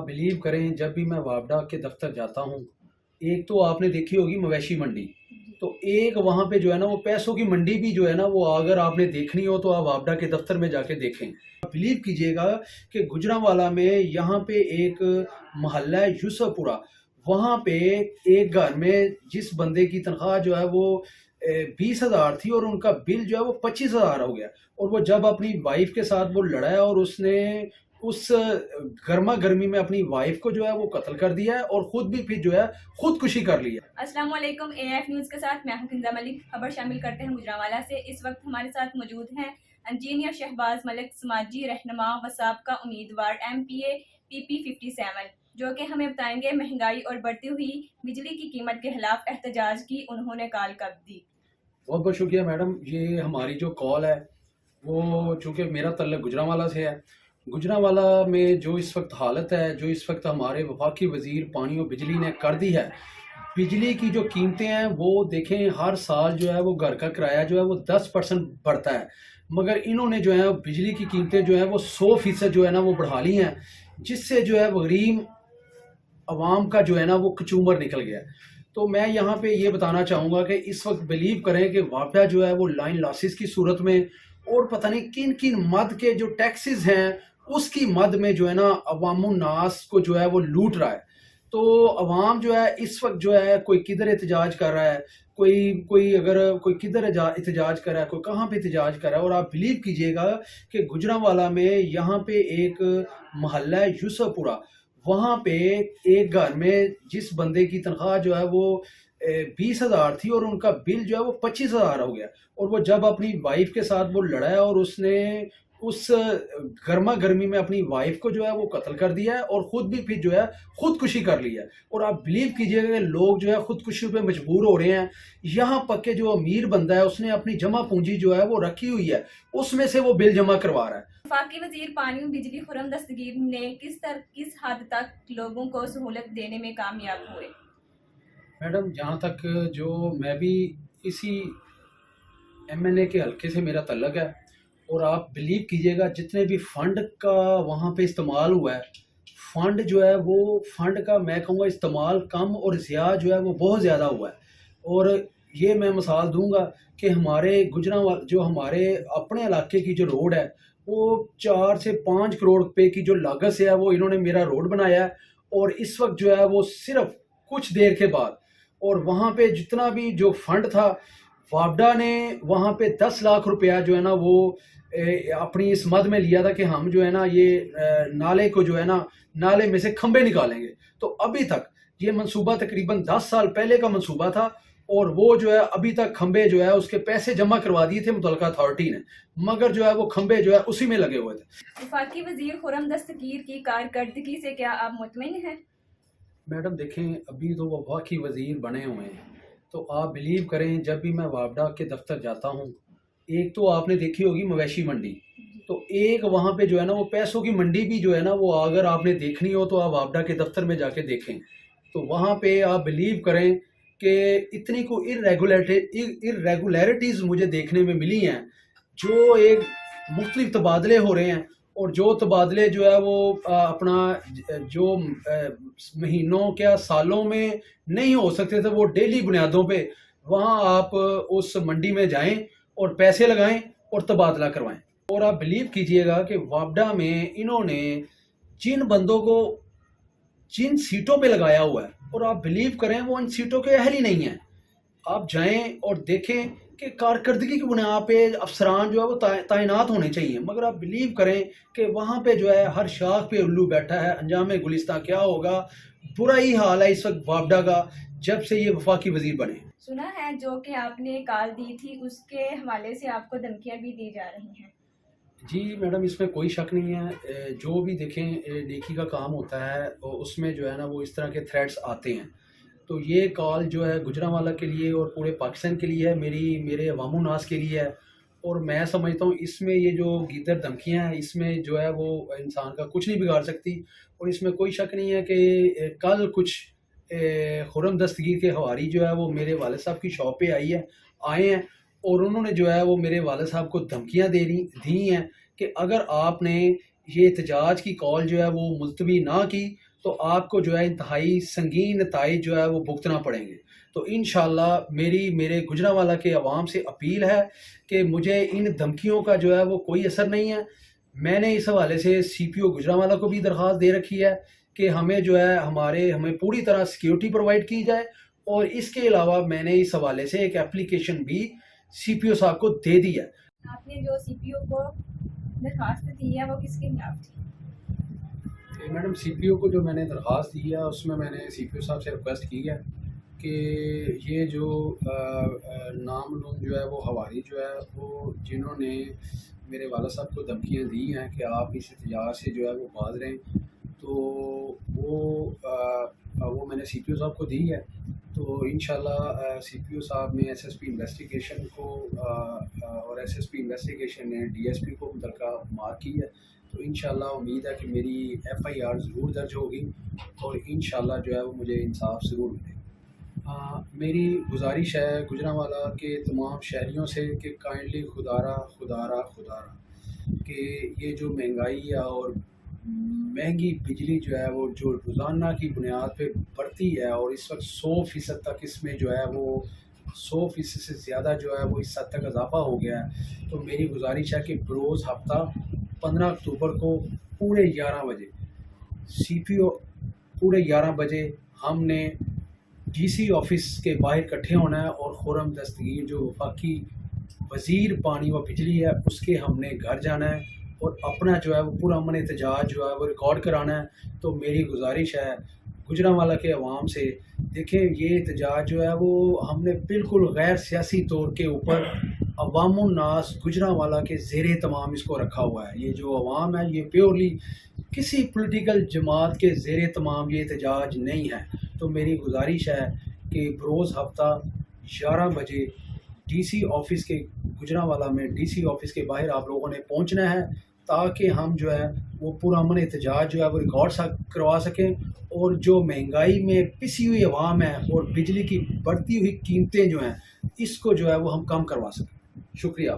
Believe करें, जब भी मैं वापडा के दफ्तर जाता हूँ, एक तो आपने देखी होगी मवेशी मंडी, तो एक वहाँ पे जो है ना वो पैसों की मंडी भी जो है ना वो अगर आपने देखनी हो तो आप वापडा के दफ्तर में जाके देखें। बिलीव कीजिएगा कि गुजरांवाला में यहाँ पे एक मोहल्ला है यूसुफपुरा, वहाँ पे एक घर में जिस बंदे की तनख्वाह जो है वो 20,000 थी और उनका बिल जो है वो 25,000 हो गया। और वो जब अपनी वाइफ के साथ वो लड़ा है और उसने उस गर्मा गर्मी में अपनी वाइफ को जो है वो कत्ल कर दिया है और खुद भी फिर जो है खुदकुशी कर ली है। अस्सलाम वालेकुम, AIF न्यूज़ के साथ मैं हूं किंजा मलिक। खबर शामिल करते हैं गुजरांवाला से। इस वक्त हमारे साथ मौजूद हैं इंजीनियर शहबाज मलिक, समाजी रहनुमा व साबका उम्मीदवार MPA PP 57, जो कि हमें बताएंगे महंगाई और बढ़ती हुई बिजली की कीमत के खिलाफ एहतजाज की उन्होंने कॉल कब दी। बहुत बहुत शुक्रिया मैडम। ये हमारी जो कॉल है वो चूँकि मेरा तल्लुक गुजरांवाला से है, गुजरांवाला में जो इस वक्त हालत है, जो इस वक्त हमारे वफाकी वज़ीर पानी और बिजली ने कर दी है, बिजली की जो कीमतें हैं वो देखें, हर साल जो है वो घर का किराया जो है वो 10% बढ़ता है, मगर इन्होंने जो है बिजली की कीमतें जो है वो 100% जो है ना वो बढ़ा ली हैं, जिससे जो है गरीब अवाम का जो है ना वो कचूमर निकल गया। तो मैं यहाँ पे ये बताना चाहूँगा कि इस वक्त बिलीव करें कि वापडा जो है वो लाइन लॉसेस की सूरत में और पता नहीं किन किन मद के जो टैक्सेस हैं उसकी मद में जो है ना अवामुन नास को जो है वो लूट रहा है। तो अवाम जो है इस वक्त जो है कोई किधर एहतजाज कर रहा है, कोई अगर कोई किधर एहतजाज कर रहा है, कोई कहाँ पे एहतजाज कर रहा है। और आप बिलीव कीजिएगा कि गुजरांवाला में यहाँ पे एक मोहल्ला है यूसुफपुरा, वहाँ पे एक घर में जिस बंदे की तनख्वाह जो है वो 20,000 थी और उनका बिल जो है वो 25,000 हो गया। और वो जब अपनी वाइफ के साथ वो लड़ा है और उसने उस गर्मा गर्मी में अपनी वाइफ को जो है वो कत्ल कर दिया है और खुद भी फिर जो है खुदकुशी कर ली है। और आप बिलीव कीजिएगा कि लोग जो है खुदकुशी पे मजबूर हो रहे हैं। यहाँ तक के जो अमीर बंदा है उसने अपनी जमा पूंजी जो है वो रखी हुई है, उसमें से वो बिल जमा करवा रहा है। वफाकी वजीर पानी और बिजली खुर्रम दस्तगीर ने किस हद तक लोगों को सहूलत देने में कामयाब हुए? मैडम, जहाँ तक जो मैं भी इसी MNA के हल्के से मेरा तल्लक है, और आप बिलीव कीजिएगा जितने भी फंड का वहाँ पे इस्तेमाल हुआ है, फंड जो है वो फंड का मैं कहूँगा इस्तेमाल कम और ज़िया जो है वो बहुत ज़्यादा हुआ है। और ये मैं मिसाल दूंगा कि हमारे गुजरांवाला जो हमारे अपने इलाके की जो रोड है वो 4 से 5 करोड़ रुपए की जो लागत से है वो इन्होंने मेरा रोड बनाया है। और इस वक्त जो है वो सिर्फ कुछ देर के बाद, और वहाँ पे जितना भी जो फंड था वापडा ने वहाँ पे 10 लाख रुपया जो है ना वो अपनी इस मद में लिया था कि हम जो है ना ये नाले को जो है ना नाले में से खंबे निकालेंगे। तो अभी तक ये मंसूबा तकरीबन 10 साल पहले का मंसूबा था और वो जो है अभी तक खंबे जो है उसके पैसे जमा करवा दिए थे मुतलका अथॉरिटी ने, मगर जो है वो खंबे जो है उसी में लगे हुए थे। वफाकी वजीर खुर्रम दस्तगीर की कारकर्दगी से क्या आप मुतमईन हैं? मैडम देखें, अभी तो वो वफाकी वजीर बने हुए हैं, तो आप बिलीव करें जब भी मैं वापडा के दफ्तर जाता हूँ, एक तो आपने देखी होगी मवेशी मंडी, तो एक वहाँ पे जो है ना वो पैसों की मंडी भी जो है ना वो अगर आपने देखनी हो तो आप वापडा के दफ्तर में जाके देखें। तो वहाँ पे आप बिलीव करें कि इतनी को इरेगुलरिटीज़ मुझे देखने में मिली हैं, जो एक मुख्तलिफ तबादले हो रहे हैं और जो तबादले जो है वो अपना जो महीनों क्या सालों में नहीं हो सकते थे वो डेली बुनियादों पे वहाँ आप उस मंडी में जाएं और पैसे लगाएं और तबादला करवाएं। और आप बिलीव कीजिएगा कि वापडा में इन्होंने जिन बंदों को जिन सीटों पे लगाया हुआ है, और आप बिलीव करें वो इन सीटों के अहल ही नहीं है। आप जाएं और देखें कि कारकर्दगी की बुनियाद पे अफसरान जो है वो तैनात होने चाहिए, मगर आप बिलीव करें कि वहाँ पे जो है हर शाख पे उल्लू बैठा है। अंजाम गुलिस्तां क्या होगा, बुरा ही हाल है इस वक्त वापडा का जब से ये वफाकी वजीर बने। सुना है जो कि आपने कॉल दी थी उसके हवाले से आपको धमकियां भी दी जा रही हैं। जी मैडम, इसमें कोई शक नहीं है। जो भी देखें नेकी का काम होता है उसमें जो है ना वो इस तरह के थ्रेट्स आते हैं। तो ये कॉल जो है गुजरांवाला के लिए और पूरे पाकिस्तान के लिए है, मेरे अवामो नास के लिए है। और मैं समझता हूँ इसमें ये जो गीदर धमकियाँ हैं इसमें जो है वो इंसान का कुछ नहीं बिगाड़ सकती। और इसमें कोई शक नहीं है कि कल कुछ खुर्रम दस्तगीर के हवारी जो है वो मेरे वालिद साहब की शॉप पे आए हैं और उन्होंने जो है वो मेरे वालिद साहब को धमकियाँ दी हैं कि अगर आपने ये एहतजाज की कॉल जो है वो मुलतवी ना की تو آپ کو جو ہے انتہائی سنگین نتائج جو ہے وہ بھگتنا پڑیں گے. تو انشاءاللہ میرے گجرانوالہ کے عوام سے اپیل ہے کہ مجھے ان دھمکیوں کا جو ہے وہ کوئی اثر نہیں ہے. میں نے اس حوالے سے سی پی او گجرانوالہ کو بھی درخواست دے رکھی ہے کہ ہمیں جو ہے ہمیں پوری طرح سیکیورٹی پرووائڈ کی جائے, اور اس کے علاوہ میں نے اس حوالے سے ایک اپلیکیشن بھی سی پی او صاحب کو دے دی ہے. آپ نے جو سی پی او کو درخواست دی ہے وہ کس کے خلاف تھی؟ میڈم سی پی او کو جو میں نے درخواست دی ہے اس میں نے سی پی او صاحب سے ریکویسٹ کی ہے کہ یہ جو نامعلوم جو ہے وہ حواری جو ہے وہ جنہوں نے میرے والد صاحب کو دھمکیاں دی ہیں کہ آپ اس احتجاج سے جو ہے وہ باز رہیں, تو وہ میں نے سی پی او صاحب کو دی ہے. تو انشاءاللہ سی پی او صاحب نے ایس ایس پی انویسٹیگیشن کو اور ایس ایس پی انویسٹیگیشن نے ڈی ایس پی کو متعلقہ مارک کی ہے. تو انشاءاللہ امید ہے کہ میری ایف آئی آر ضرور درج ہوگی اور انشاءاللہ جو ہے وہ مجھے انصاف ضرور ملے. میری گزارش ہے گجرانوالہ کے تمام شہریوں سے کہ کائنڈلی خدارہ کہ یہ جو مہنگائی ہے اور مہنگی بجلی جو ہے وہ جو روزانہ کی بنیاد پہ بڑھتی ہے اور اس وقت 100% تک اس میں جو ہے وہ 100% سے زیادہ جو ہے وہ اس حد تک اضافہ ہو گیا ہے. تو میری گزارش ہے کہ بروز ہفتہ 15 اکتوبر کو پورے 11 بجے سی پی او پورے 11 بجے ہم نے ڈی سی آفس کے باہر اکٹھے ہونا ہے اور خرم دستگیر جو وفاقی وزیر پانی و بجلی ہے اس کے ہم نے گھر جانا ہے اور اپنا جو ہے وہ پورا امن احتجاج جو ہے وہ ریکارڈ کرانا ہے. تو میری گزارش ہے گجرانوالہ کے عوام سے, دیکھیں یہ احتجاج جو ہے وہ ہم نے بالکل غیر سیاسی طور کے اوپر عوام الناس گجرانوالہ کے زیر اہتمام اس کو رکھا ہوا ہے. یہ جو عوام ہے یہ پیورلی کسی پولیٹیکل جماعت کے زیر اہتمام یہ احتجاج نہیں ہے. تو میری گزارش ہے کہ بروز ہفتہ 11 بجے ڈی سی آفس کے گجرانوالہ میں ڈی سی آفس کے باہر آپ لوگوں نے پہنچنا ہے تاکہ ہم جو ہے وہ پورا امن احتجاج جو ہے وہ ریکارڈ کروا سکیں اور جو مہنگائی میں پسی ہوئی عوام ہے اور بجلی کی بڑھتی ہوئی قیمتیں جو ہیں اس کو جو ہے وہ ہم کم کروا سکیں. شکریہ.